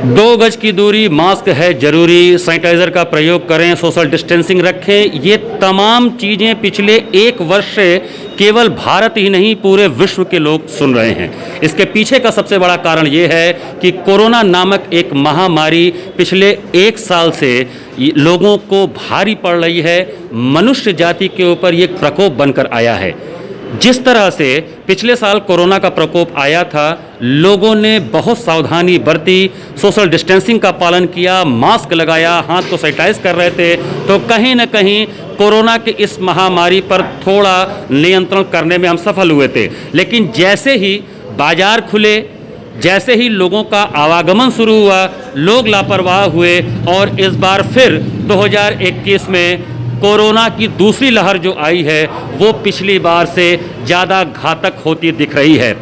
2 गज की दूरी, मास्क है जरूरी, सैनिटाइजर का प्रयोग करें, सोशल डिस्टेंसिंग रखें, ये तमाम चीज़ें पिछले 1 वर्ष से केवल भारत ही नहीं पूरे विश्व के लोग सुन रहे हैं। इसके पीछे का सबसे बड़ा कारण ये है कि कोरोना नामक एक महामारी पिछले 1 साल से लोगों को भारी पड़ रही है, मनुष्य जाति के ऊपर ये एक प्रकोप बनकर आया है। जिस तरह से पिछले साल कोरोना का प्रकोप आया था, लोगों ने बहुत सावधानी बरती, सोशल डिस्टेंसिंग का पालन किया, मास्क लगाया, हाथ को सैनिटाइज कर रहे थे, तो कहीं न कहीं कोरोना के इस महामारी पर थोड़ा नियंत्रण करने में हम सफल हुए थे। लेकिन जैसे ही बाजार खुले, जैसे ही लोगों का आवागमन शुरू हुआ, लोग लापरवाह हुए और इस बार फिर 2021 में कोरोना की दूसरी लहर जो आई है वो पिछली बार से ज़्यादा घातक होती दिख रही है।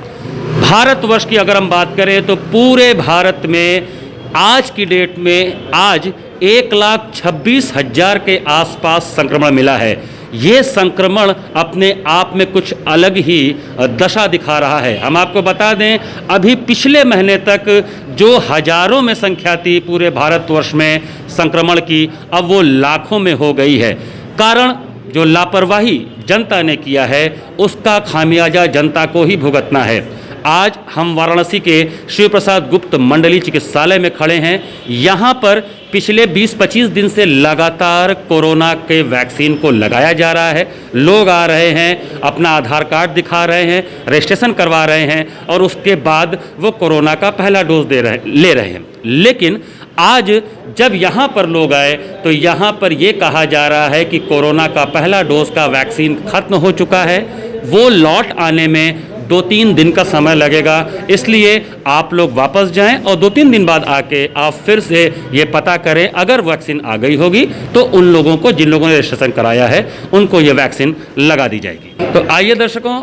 भारतवर्ष की अगर हम बात करें तो पूरे भारत में आज की डेट में आज 1,26,000 के आसपास संक्रमण मिला है। ये संक्रमण अपने आप में कुछ अलग ही दशा दिखा रहा है। हम आपको बता दें, अभी पिछले महीने तक जो हजारों में संख्या थी पूरे भारतवर्ष में संक्रमण की, अब वो लाखों में हो गई है। कारण जो लापरवाही जनता ने किया है उसका खामियाजा जनता को ही भुगतना है। आज हम वाराणसी के शिव प्रसाद गुप्त मंडली चिकित्सालय में खड़े हैं। यहाँ पर पिछले 20-25 दिन से लगातार कोरोना के वैक्सीन को लगाया जा रहा है। लोग आ रहे हैं, अपना आधार कार्ड दिखा रहे हैं, रजिस्ट्रेशन करवा रहे हैं और उसके बाद वो कोरोना का पहला डोज ले रहे हैं। लेकिन आज जब यहाँ पर लोग आए तो यहाँ पर ये कहा जा रहा है कि कोरोना का पहला डोज का वैक्सीन खत्म हो चुका है, वो लौट आने में 2-3 दिन का समय लगेगा। इसलिए आप लोग वापस जाएं और 2-3 दिन बाद आके आप फिर से ये पता करें, अगर वैक्सीन आ गई होगी तो उन लोगों को, जिन लोगों ने रजिस्ट्रेशन कराया है, उनको ये वैक्सीन लगा दी जाएगी। तो आइए दर्शकों,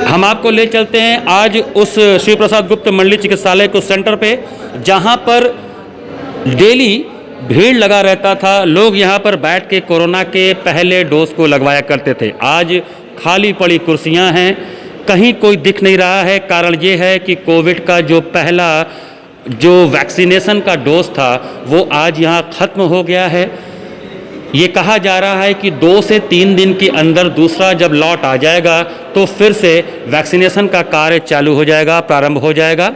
हम आपको ले चलते हैं आज उस शिव प्रसाद गुप्त मंडली चिकित्सालय के सेंटर पे, जहाँ पर डेली भीड़ लगा रहता था। लोग यहाँ पर बैठ के कोरोना के पहले डोज को लगवाया करते थे। आज खाली पड़ी कुर्सियाँ हैं, कहीं कोई दिख नहीं रहा है। कारण ये है कि कोविड का जो पहला जो वैक्सीनेशन का डोज था वो आज यहाँ ख़त्म हो गया है। ये कहा जा रहा है कि 2 से 3 दिन के अंदर दूसरा जब लॉट आ जाएगा तो फिर से वैक्सीनेशन का कार्य चालू हो जाएगा, प्रारंभ हो जाएगा।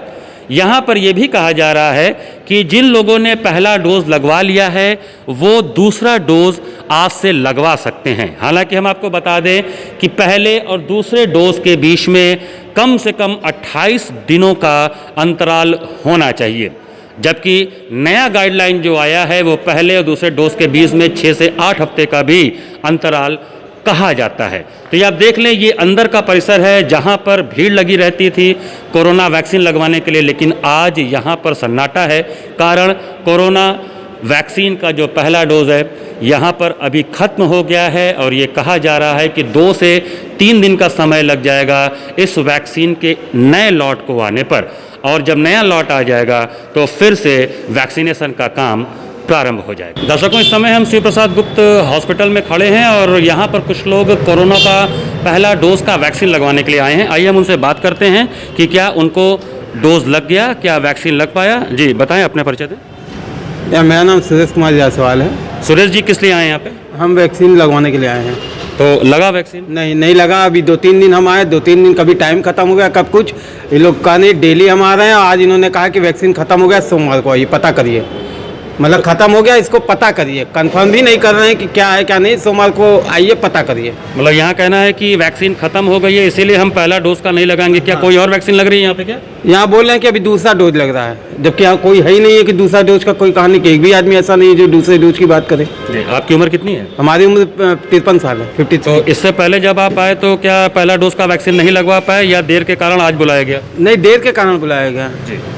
यहाँ पर यह भी कहा जा रहा है कि जिन लोगों ने पहला डोज लगवा लिया है वो दूसरा डोज आज से लगवा सकते हैं। हालांकि हम आपको बता दें कि पहले और दूसरे डोज के बीच में कम से कम 28 दिनों का अंतराल होना चाहिए, जबकि नया गाइडलाइन जो आया है वो पहले और दूसरे डोज के बीच में 6 से 8 हफ्ते का भी अंतराल कहा जाता है। तो ये आप देख लें, ये अंदर का परिसर है जहाँ पर भीड़ लगी रहती थी कोरोना वैक्सीन लगवाने के लिए, लेकिन आज यहाँ पर सन्नाटा है। कारण कोरोना वैक्सीन का जो पहला डोज है यहाँ पर अभी ख़त्म हो गया है और ये कहा जा रहा है कि 2 से 3 दिन का समय लग जाएगा इस वैक्सीन के नए लॉट को आने पर, और जब नया लॉट आ जाएगा तो फिर से वैक्सीनेशन का काम प्रारंभ हो जाएगा। दर्शकों, इस समय हम शिव प्रसाद गुप्त हॉस्पिटल में खड़े हैं और यहाँ पर कुछ लोग कोरोना का पहला डोज का वैक्सीन लगवाने के लिए आए हैं। आइए हम उनसे बात करते हैं कि क्या उनको डोज लग गया, क्या वैक्सीन लग पाया। जी बताएं, अपने परिचय दें। मेरा नाम सुरेश कुमार जायसवाल है। सुरेश जी, किस लिए आए हैं यहाँ पे? हम वैक्सीन लगवाने के लिए आए हैं। तो लगा वैक्सीन? नहीं लगा। अभी 2-3 दिन हम आए, 2-3 दिन कभी टाइम खत्म हो गया, कब कुछ। ये लोग कहा नहीं, डेली हम आ रहे हैं। आज इन्होंने कहा कि वैक्सीन खत्म हो गया, सोमवार को आइए पता करिए। मतलब ख़त्म हो गया, इसको पता करिए। कंफर्म भी नहीं कर रहे हैं कि क्या है क्या नहीं, सोमवार को आइए पता करिए। मतलब यहाँ कहना है कि वैक्सीन खत्म हो गई है इसीलिए हम पहला डोज का नहीं लगाएंगे। क्या कोई और वैक्सीन लग रही है यहाँ पे? क्या यहाँ बोल रहे हैं कि अभी दूसरा डोज लग रहा है, जबकि यहाँ कोई है ही नहीं है कि दूसरा डोज का कोई कहानी कि एक भी आदमी ऐसा नहीं है जो दूसरे डोज की बात करे। जी, आपकी उम्र कितनी है? हमारी उम्र 53 साल है, 53। तो इससे पहले जब आप आए तो क्या पहला डोज का वैक्सीन नहीं लगवा पाए या देर के कारण आज बुलाया गया? नहीं, देर के कारण बुलाया गया,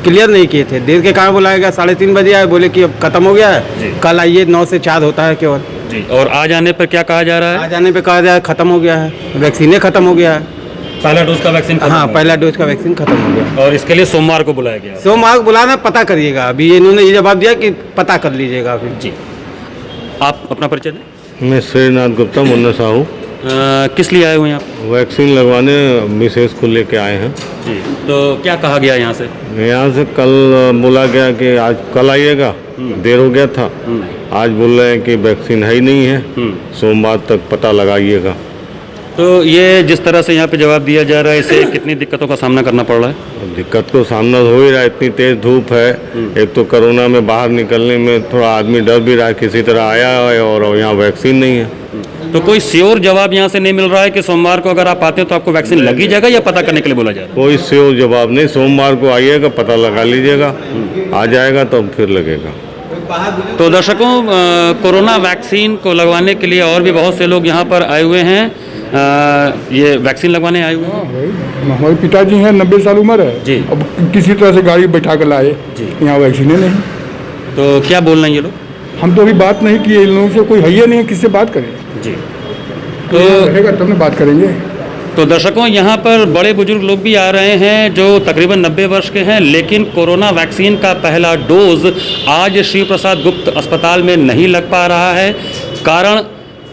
क्लियर नहीं किए थे। देर के कारण बुलाया गया, 3:30 बजे आए, बोले कि अब खत्म हो गया है, कल आइए 9 से 4 होता है केवल। जी, और आज आने पर क्या कहा जा रहा है? आज आने पर कहा जा रहा है खत्म हो गया है, वैक्सीन खत्म हो गया है। पहला डोज का वैक्सीन? हाँ, पहला डोज का वैक्सीन खत्म हो गया। और इसके लिए सोमवार को बुलाया गया? सोमवार को बुलाना, पता करिएगा। अभी इन्होंने ये जवाब दिया कि पता कर लीजिएगा अभी। जी, आप अपना परिचय दें। मैं श्रीनाथ गुप्ता, मुन्ना साहू। किस लिए आए हुए हैं आप? वैक्सीन लगवाने मिसेज को लेके आए हैं। जी, तो क्या कहा गया यहाँ से? यहाँ से कल बोला गया कि आज कल आइएगा, देर हो गया था। आज बोल रहे हैं कि वैक्सीन है ही नहीं है, सोमवार तक पता लगाइएगा। तो ये जिस तरह से यहाँ पे जवाब दिया जा रहा है, इससे कितनी दिक्कतों का सामना करना पड़ रहा है? दिक्कत तो सामना हो ही रहा है, इतनी तेज धूप है। एक तो कोरोना में बाहर निकलने में थोड़ा आदमी डर भी रहा है, किसी तरह आया है और यहाँ वैक्सीन नहीं है। तो कोई श्योर जवाब यहाँ से नहीं मिल रहा है कि सोमवार को अगर आप आते हो तो आपको वैक्सीन लगी जाएगा, या पता करने के लिए बोला जा रहा है? कोई श्योर जवाब नहीं, सोमवार को आइएगा, पता लगा लीजिएगा, आ जाएगा तो फिर लगेगा। तो दर्शकों, कोरोना वैक्सीन को लगवाने के लिए और भी बहुत से लोग यहाँ पर आए हुए हैं। ये वैक्सीन लगवाने आए हुए हैं। हमारे पिताजी हैं, 90 साल उम्र है जी। अब किसी तरह से गाड़ी बैठा कर लाए जी। यहाँ वैक्सीन नहीं। तो क्या बोल रहे हैं ये लोग? हम तो अभी बात नहीं किए, इन लोगों से कोई है ही नहीं, किससे बात करें? जी। तो रहेगा तब ना बात करेंगे। तो दर्शकों, यहाँ पर बड़े बुजुर्ग लोग भी आ रहे हैं जो तकरीबन 90 वर्ष के हैं, लेकिन कोरोना वैक्सीन का पहला डोज आज शिव प्रसाद गुप्त अस्पताल में नहीं लग पा रहा है। कारण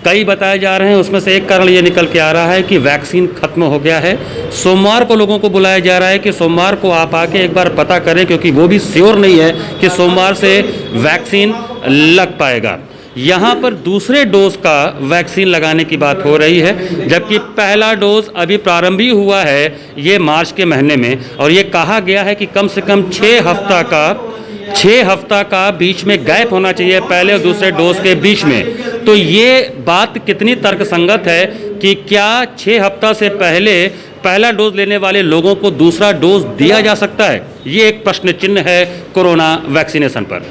कई बताए जा रहे हैं, उसमें से एक कारण ये निकल के आ रहा है कि वैक्सीन खत्म हो गया है। सोमवार को लोगों को बुलाया जा रहा है कि सोमवार को आप आके एक बार पता करें, क्योंकि वो भी श्योर नहीं है कि सोमवार से वैक्सीन लग पाएगा। यहाँ पर दूसरे डोज का वैक्सीन लगाने की बात हो रही है, जबकि पहला डोज अभी प्रारंभ ही हुआ है ये मार्च के महीने में, और ये कहा गया है कि कम से कम 6 हफ्ता का बीच में गैप होना चाहिए पहले और दूसरे डोज के बीच में। तो ये बात कितनी तर्कसंगत है कि क्या 6 हफ्ता से पहले पहला डोज लेने वाले लोगों को दूसरा डोज दिया जा सकता है? ये एक प्रश्न चिन्ह है कोरोना वैक्सीनेशन पर।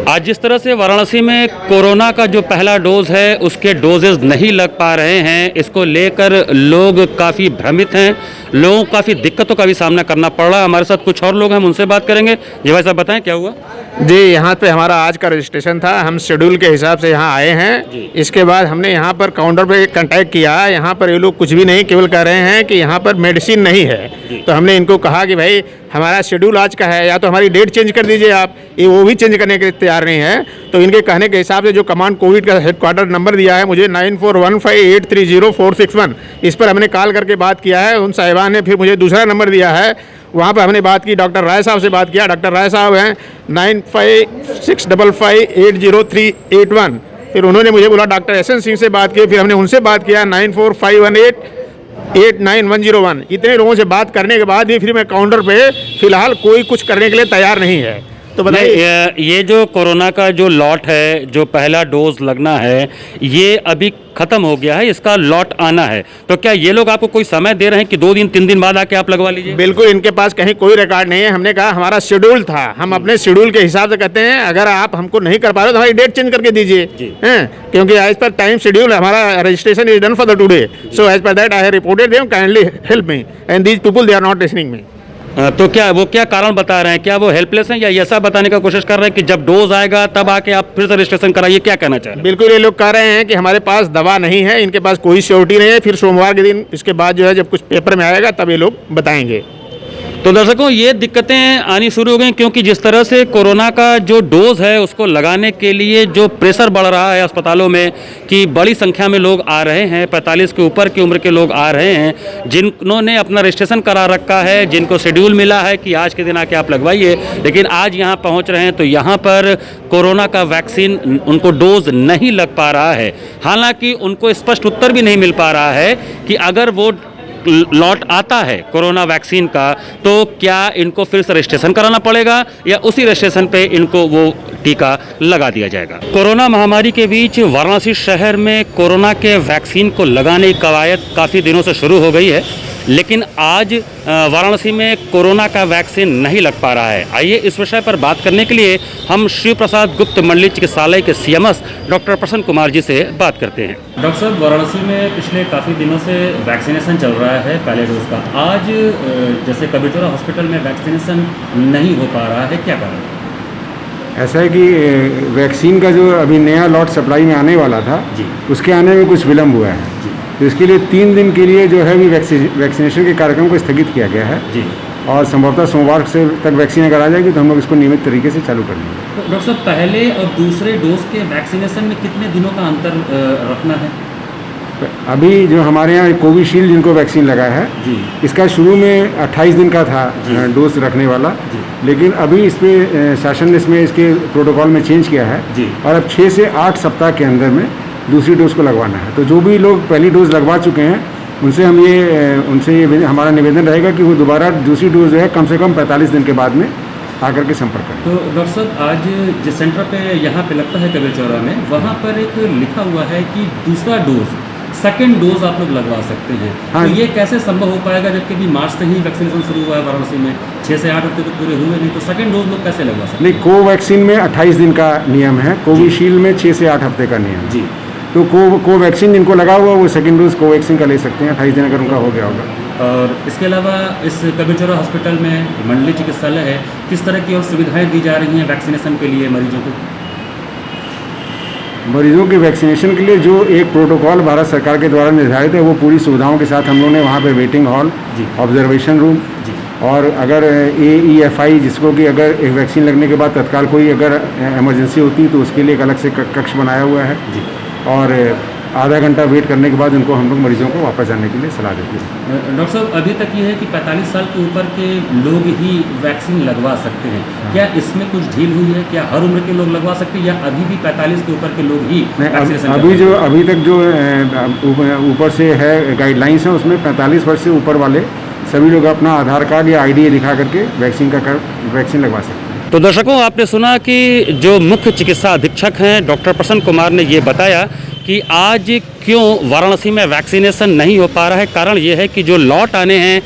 आज जिस तरह से वाराणसी में कोरोना का जो पहला डोज है उसके डोजेज नहीं लग पा रहे हैं, इसको लेकर लोग काफ़ी भ्रमित हैं, लोगों को काफ़ी दिक्कतों का भी सामना करना पड़ रहा है। हमारे साथ कुछ और लोग हैं, हम उनसे बात करेंगे। जी भाई साहब, बताएं क्या हुआ? जी, यहाँ पे हमारा आज का रजिस्ट्रेशन था, हम शेड्यूल के हिसाब से यहाँ आए हैं। इसके बाद हमने यहाँ पर काउंटर पे कांटेक्ट किया, यहाँ पर ये लोग कुछ भी नहीं, केवल कह रहे हैं कि यहाँ पर मेडिसिन नहीं है। तो हमने इनको कहा कि भाई हमारा शेड्यूल आज का है, या तो हमारी डेट चेंज कर दीजिए आप, ये वो भी चेंज करने के तैयार नहीं है। तो इनके कहने के हिसाब से जो कमांड कोविड का हेडक्वार्टर नंबर दिया है मुझे 9415830461, इस पर हमने कॉल करके बात किया है। उन साहिबान ने फिर मुझे दूसरा नंबर दिया है, वहाँ पर हमने बात की, डॉक्टर राय साहब से बात किया। डॉक्टर राय साहब हैं 9565503881। फिर उन्होंने मुझे बोला डॉक्टर एस एन सिंह से बात की, फिर हमने उनसे बात किया 9451889101। इतने लोगों से बात करने के बाद भी फिर मैं काउंटर पे फिलहाल कोई कुछ करने के लिए तैयार नहीं है। तो बताइए, ये जो कोरोना का जो लॉट है, जो पहला डोज लगना है, ये अभी खत्म हो गया है, इसका लॉट आना है। तो क्या ये लोग आपको कोई समय दे रहे हैं कि 2 दिन 3 दिन बाद आके आप लगवा लीजिए? बिल्कुल इनके पास कहीं कोई रिकॉर्ड नहीं है। हमने कहा हमारा शेड्यूल था, हम अपने शेड्यूल के हिसाब से कहते हैं, अगर आप हमको नहीं कर पा रहे हो तो हमारी डेट चेंज करके दीजिए, हैं? क्योंकि एज पर टाइम शेड्यूल हमारा registration is done for the today, so as per that I have reported them, kindly help me, and these people they are not listening me. तो क्या कारण बता रहे हैं? क्या वो हेल्पलेस हैं, या ऐसा बताने का कोशिश कर रहे हैं कि जब डोज आएगा तब आके आप फिर से रजिस्ट्रेशन कराइए? क्या कहना चाह रहे हैं? बिल्कुल, ये लोग कह रहे हैं कि हमारे पास दवा नहीं है, इनके पास कोई श्योरिटी नहीं है। फिर सोमवार के दिन इसके बाद जो है जब कुछ पेपर में आएगा तब ये लोग बताएंगे। तो दर्शकों, ये दिक्कतें आनी शुरू हो गई, क्योंकि जिस तरह से कोरोना का जो डोज है उसको लगाने के लिए जो प्रेशर बढ़ रहा है अस्पतालों में, कि बड़ी संख्या में लोग आ रहे हैं, 45 के ऊपर की उम्र के लोग आ रहे हैं, जिन्होंने अपना रजिस्ट्रेशन करा रखा है, जिनको शेड्यूल मिला है कि आज के दिन आके आप लगवाइए, लेकिन आज यहाँ पहुँच रहे हैं तो यहाँ पर कोरोना का वैक्सीन उनको डोज नहीं लग पा रहा है। हालांकि उनको स्पष्ट उत्तर भी नहीं मिल पा रहा है कि अगर वो लॉट आता है कोरोना वैक्सीन का तो क्या इनको फिर से रजिस्ट्रेशन कराना पड़ेगा, या उसी रजिस्ट्रेशन पे इनको वो टीका लगा दिया जाएगा। कोरोना महामारी के बीच वाराणसी शहर में कोरोना के वैक्सीन को लगाने की कवायद काफ़ी दिनों से शुरू हो गई है, लेकिन आज वाराणसी में कोरोना का वैक्सीन नहीं लग पा रहा है। आइए इस विषय पर बात करने के लिए हम शिव प्रसाद गुप्त मंडलीय चिकित्सालय के CMS डॉक्टर प्रसन्न कुमार जी से बात करते हैं। डॉक्टर साहब, वाराणसी में पिछले काफ़ी दिनों से वैक्सीनेशन चल रहा है पहले डोज का। आज जैसे कबीरथोड़ा हॉस्पिटल में वैक्सीनेशन नहीं हो पा रहा है, क्या कारण? ऐसा है कि वैक्सीन का जो अभी नया लॉट सप्लाई में आने वाला था जी, उसके आने में कुछ विलम्ब हुआ है जी, तो इसके लिए 3 दिन के लिए जो है भी वैक्सीनेशन के कार्यक्रम को स्थगित किया गया है जी। और संभवतः सोमवार से तक वैक्सीन अगर आ जाएगी तो हम लोग इसको नियमित तरीके से चालू कर लेंगे। तो डॉक्टर साहब, पहले और दूसरे डोज के वैक्सीनेशन में कितने दिनों का अंतर रखना है? अभी जो हमारे यहाँ कोविशील्ड जिनको वैक्सीन लगा है, जी इसका शुरू में 28 दिन का था डोज रखने वाला, लेकिन अभी इस पे शासन ने इसमें इसके प्रोटोकॉल में चेंज किया है जी। और अब 6 से 8 सप्ताह के अंदर में दूसरी डोज को लगवाना है। तो जो भी लोग पहली डोज लगवा चुके हैं उनसे ये हमारा निवेदन रहेगा कि वो दोबारा दूसरी डोज जो है कम से कम 45 दिन के बाद में आकर के संपर्क करें। तो डॉक्टर साहब, आज जिस सेंटर पे यहाँ पे लगता है कबीर चौरा में, वहाँ पर एक लिखा हुआ है कि दूसरा डोज, सेकेंड डोज आप लोग लगवा सकते हैं। हाँ। तो ये कैसे संभव हो पाएगा, जबकि भी मार्च से ही वैक्सीनेशन शुरू हुआ है वाराणसी में, 6 से 8 हफ्ते तो पूरे हुए नहीं, तो सेकेंड डोज लोग कैसे लगवा सकते हैं? नहीं, कोवैक्सीन में 28 दिन का नियम है, कोविशील्ड में 6 से 8 हफ्ते का नियम है। जी। तो कोवैक्सीन जिनको लगा हुआ वो सेकेंड डोज कोवैक्सीन का ले सकते हैं 28 दिन अगर उनका हो गया होगा। और इसके अलावा इस कबीर चौरा हॉस्पिटल में मंडलीय चिकित्सालय है, किस तरह की और सुविधाएं दी जा रही हैं वैक्सीनेशन के लिए मरीजों को? मरीजों के वैक्सीनेशन के लिए जो एक प्रोटोकॉल भारत सरकार के द्वारा निर्धारित है, वो पूरी सुविधाओं के साथ हम लोगों ने वहाँ पे वेटिंग हॉल, जी। ऑब्जर्वेशन रूम, जी। और अगर AEFI जिसको कि अगर एक वैक्सीन लगने के बाद तत्काल कोई अगर इमरजेंसी होती है तो उसके लिए एक अलग से कक्ष बनाया हुआ है, जी। और आधा घंटा वेट करने के बाद उनको हम लोग मरीजों को वापस जाने के लिए सलाह देते हैं। डॉक्टर साहब, अभी तक ये है कि 45 साल के ऊपर के लोग ही वैक्सीन लगवा सकते हैं, क्या इसमें कुछ ढील हुई है? क्या हर उम्र के लोग लगवा सकते हैं या अभी भी 45 के ऊपर के लोग ही वैक्सीनेशन अभी तक जो ऊपर से है गाइडलाइंस है, उसमें 45 वर्ष से ऊपर वाले सभी लोग अपना आधार कार्ड या ID दिखा करके वैक्सीन लगवा सकते हैं। तो दर्शकों, आपने सुना कि जो मुख्य चिकित्सा अधीक्षक हैं डॉक्टर प्रसन्न कुमार ने ये बताया कि आज क्यों वाराणसी में वैक्सीनेशन नहीं हो पा रहा है। कारण ये है कि जो लॉट आने हैं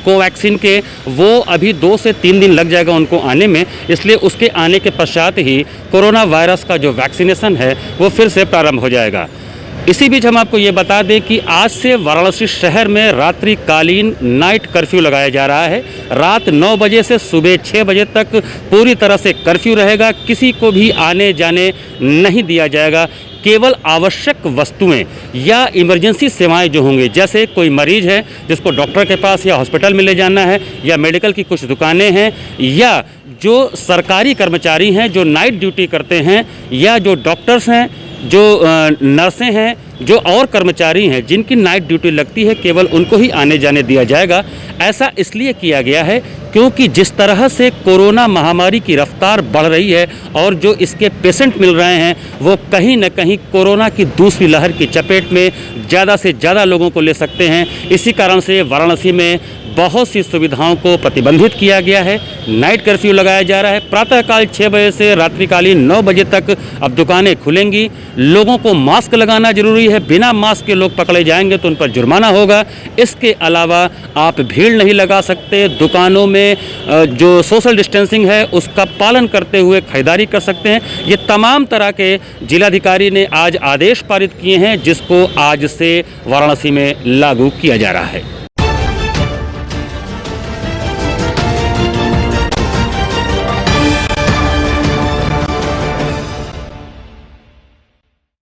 कोवैक्सीन के, वो अभी 2 से 3 दिन लग जाएगा उनको आने में, इसलिए उसके आने के पश्चात ही कोरोना वायरस का जो वैक्सीनेशन है वो फिर से प्रारंभ हो जाएगा। इसी बीच हम आपको ये बता दें कि आज से वाराणसी शहर में रात्रिकालीन नाइट कर्फ्यू लगाया जा रहा है। रात 9 बजे से सुबह 6 बजे तक पूरी तरह से कर्फ्यू रहेगा। किसी को भी आने जाने नहीं दिया जाएगा। केवल आवश्यक वस्तुएं या इमरजेंसी सेवाएं जो होंगी, जैसे कोई मरीज है जिसको डॉक्टर के पास या हॉस्पिटल में ले जाना है, या मेडिकल की कुछ दुकानें हैं, या जो सरकारी कर्मचारी हैं जो नाइट ड्यूटी करते हैं, या जो डॉक्टर्स हैं, जो नर्सें हैं, जो और कर्मचारी हैं जिनकी नाइट ड्यूटी लगती है, केवल उनको ही आने जाने दिया जाएगा। ऐसा इसलिए किया गया है क्योंकि जिस तरह से कोरोना महामारी की रफ्तार बढ़ रही है और जो इसके पेशेंट मिल रहे हैं वो कहीं न कहीं कोरोना की दूसरी लहर की चपेट में ज़्यादा से ज़्यादा लोगों को ले सकते हैं। इसी कारण से वाराणसी में बहुत सी सुविधाओं को प्रतिबंधित किया गया है। नाइट कर्फ्यू लगाया जा रहा है। प्रातःकाल 6 बजे से रात्रिकालीन 9 बजे तक अब दुकानें खुलेंगी। लोगों को मास्क लगाना जरूरी है। बिना मास्क के लोग पकड़े जाएंगे तो उन पर जुर्माना होगा। इसके अलावा आप भीड़ नहीं लगा सकते। दुकानों में जो सोशल डिस्टेंसिंग है उसका पालन करते हुए खरीदारी कर सकते हैं। ये तमाम तरह के जिलाधिकारी ने आज आदेश पारित किए हैं, जिसको आज से वाराणसी में लागू किया जा रहा है।